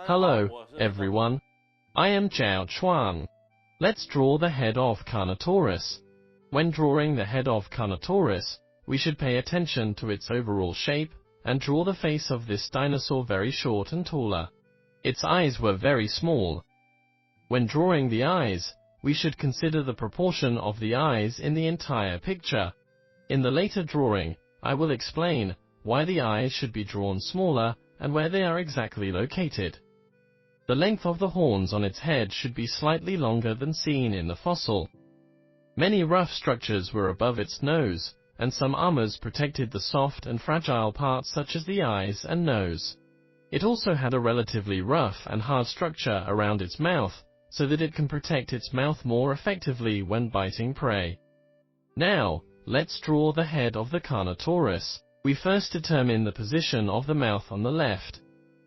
Hello, everyone. I am ZHAO Chuang. Let's draw the head of Carnotaurus. When drawing the head of Carnotaurus, we should pay attention to its overall shape, and draw the face of this dinosaur very short and taller. Its eyes were very small. When drawing the eyes, we should consider the proportion of the eyes in the entire picture. In the later drawing, I will explain why the eyes should be drawn smaller and where they are exactly located. The length of the horns on its head should be slightly longer than seen in the fossil. Many rough structures were above its nose, and some armors protected the soft and fragile parts such as the eyes and nose. It also had a relatively rough and hard structure around its mouth, so that it can protect its mouth more effectively when biting prey. Now, let's draw the head of the Carnotaurus. We first determine the position of the mouth on the left.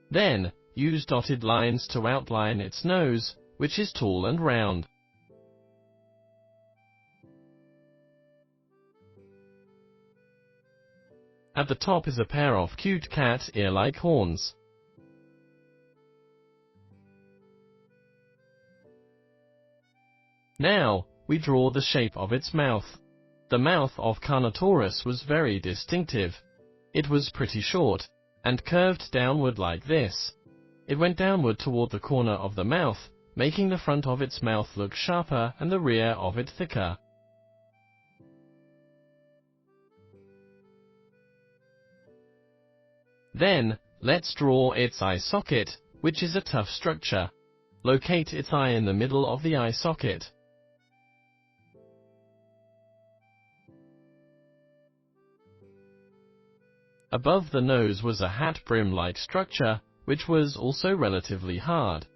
Then, use dotted lines to outline its nose, which is tall and round. At the top is a pair of cute cat ear-like horns. Now, we draw the shape of its mouth. The mouth of Carnotaurus was very distinctive. It was pretty short, and curved downward like this. It went downward toward the corner of the mouth, making the front of its mouth look sharper and the rear of it thicker. Then, let's draw its eye socket, which is a tough structure. Locate its eye in the middle of the eye socket. Above the nose was a hat brim-like structure, which was also relatively hard.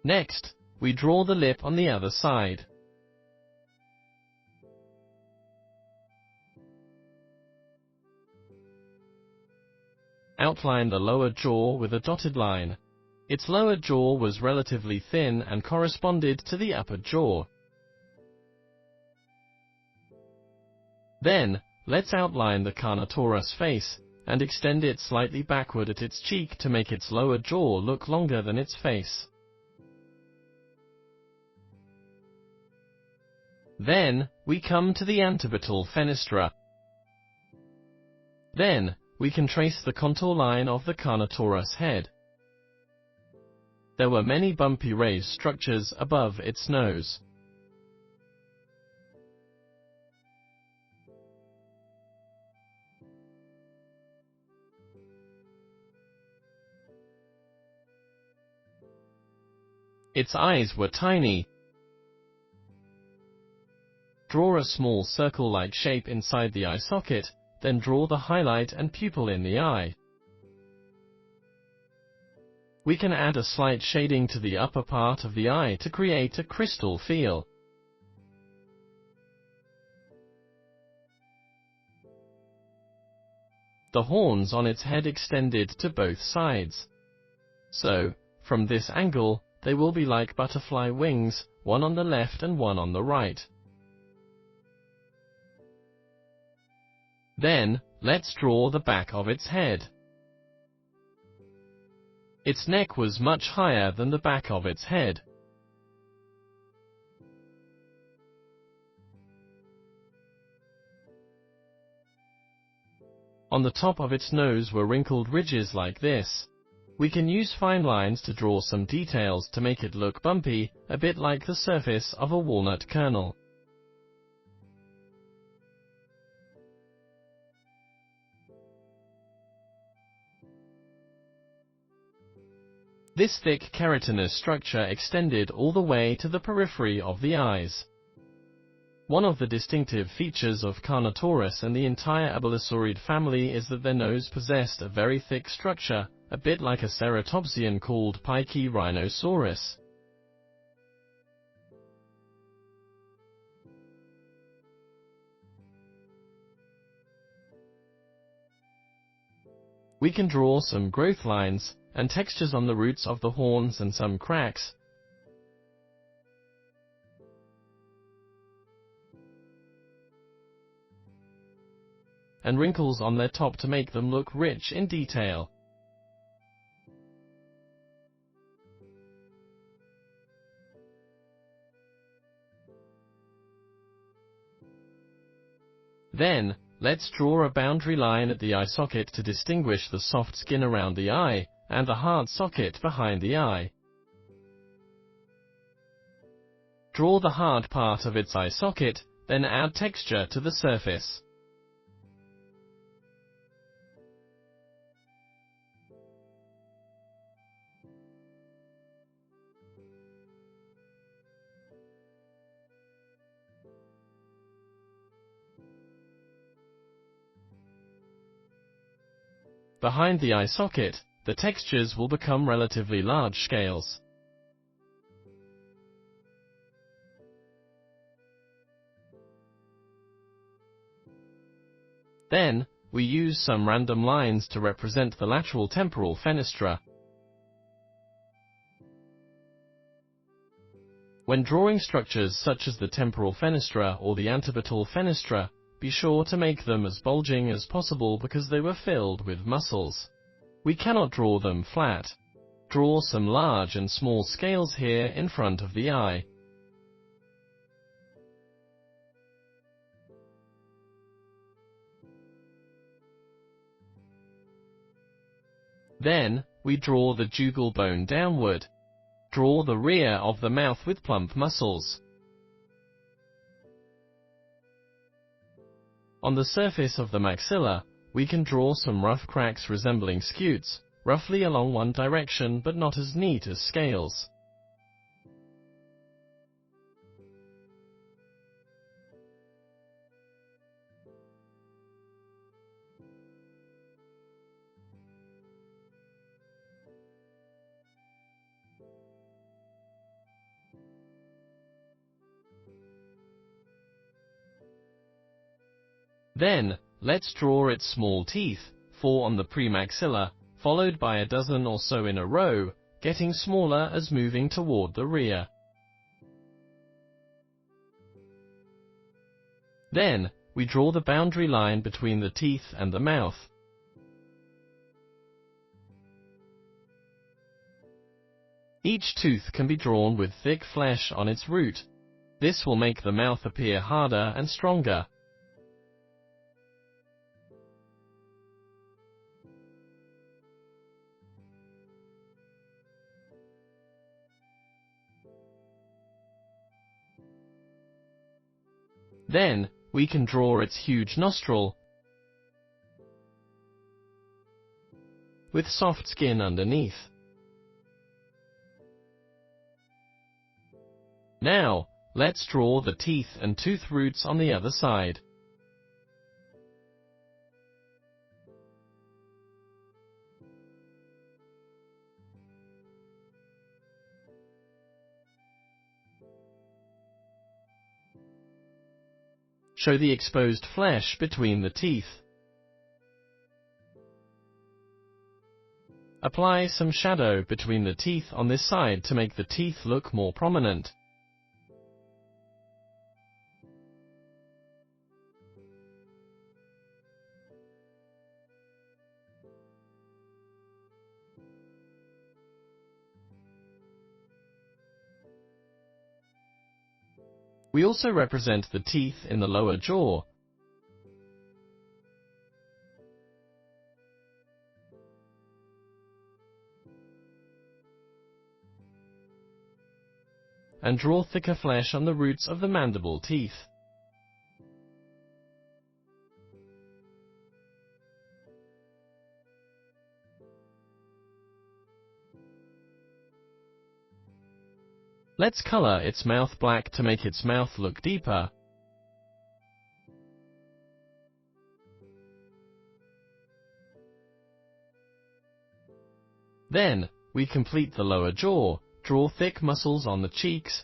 Next, we draw the lip on the other side. Outline the lower jaw with a dotted line. Its lower jaw was relatively thin and corresponded to the upper jaw. Then, let's outline the Carnotaurus face, and extend it slightly backward at its cheek to make its lower jaw look longer than its face. Then, we come to the antebital fenestra. Then, we can trace the contour line of the Carnotaurus head. There were many bumpy raised structures above its nose. Its eyes were tiny. Draw a small circle-like shape inside the eye socket, then draw the highlight and pupil in the eye. We can add a slight shading to the upper part of the eye to create a crystal feel. The horns on its head extended to both sides. So, from this angle, they will be like butterfly wings, one on the left and one on the right. Then, let's draw the back of its head. Its neck was much higher than the back of its head. On the top of its nose were wrinkled ridges like this. We can use fine lines to draw some details to make it look bumpy, a bit like the surface of a walnut kernel. This thick keratinous structure extended all the way to the periphery of the eyes. One of the distinctive features of Carnotaurus and the entire abelisaurid family is that their nose possessed a very thick structure, a bit like a ceratopsian called Rhinosaurus. We can draw some growth lines and textures on the roots of the horns and some cracks. And wrinkles on their top to make them look rich in detail. Then, let's draw a boundary line at the eye socket to distinguish the soft skin around the eye and the hard socket behind the eye. Draw the hard part of its eye socket, then add texture to the surface. Behind the eye socket, the textures will become relatively large scales. Then, we use some random lines to represent the lateral temporal fenestra. When drawing structures such as the temporal fenestra or the antipodal fenestra, be sure to make them as bulging as possible because they were filled with muscles. We cannot draw them flat. Draw some large and small scales here in front of the eye. Then, we draw the jugal bone downward. Draw the rear of the mouth with plump muscles. On the surface of the maxilla, we can draw some rough cracks resembling scutes, roughly along one direction but not as neat as scales. Then, let's draw its small teeth, 4 on the premaxilla, followed by a dozen or so in a row, getting smaller as moving toward the rear. Then, we draw the boundary line between the teeth and the mouth. Each tooth can be drawn with thick flesh on its root. This will make the mouth appear harder and stronger. Then, we can draw its huge nostril with soft skin underneath. Now, let's draw the teeth and tooth roots on the other side. Show the exposed flesh between the teeth. Apply some shadow between the teeth on this side to make the teeth look more prominent. We also represent the teeth in the lower jaw. And draw thicker flesh on the roots of the mandible teeth. Let's color its mouth black to make its mouth look deeper. Then, we complete the lower jaw, draw thick muscles on the cheeks,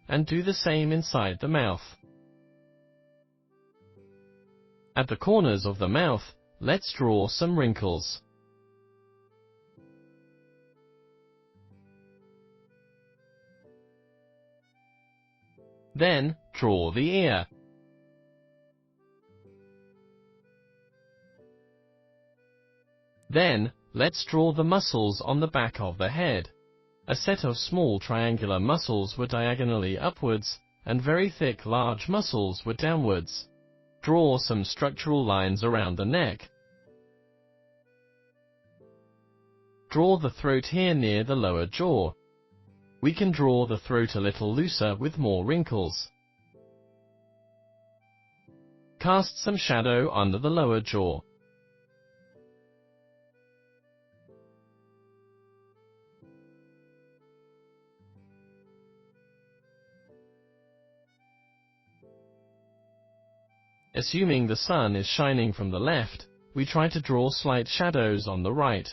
and do the same inside the mouth. At the corners of the mouth, let's draw some wrinkles. Then, draw the ear. Then, let's draw the muscles on the back of the head. A set of small triangular muscles were diagonally upwards, and very thick large muscles were downwards. Draw some structural lines around the neck. Draw the throat here near the lower jaw. We can draw the throat a little looser with more wrinkles. Cast some shadow under the lower jaw. Assuming the sun is shining from the left, we try to draw slight shadows on the right.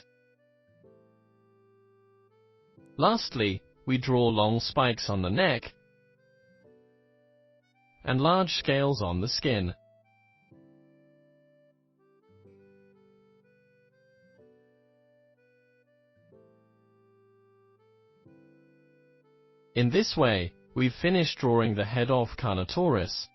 Lastly, we draw long spikes on the neck and large scales on the skin. In this way, we've finished drawing the head of Carnotaurus.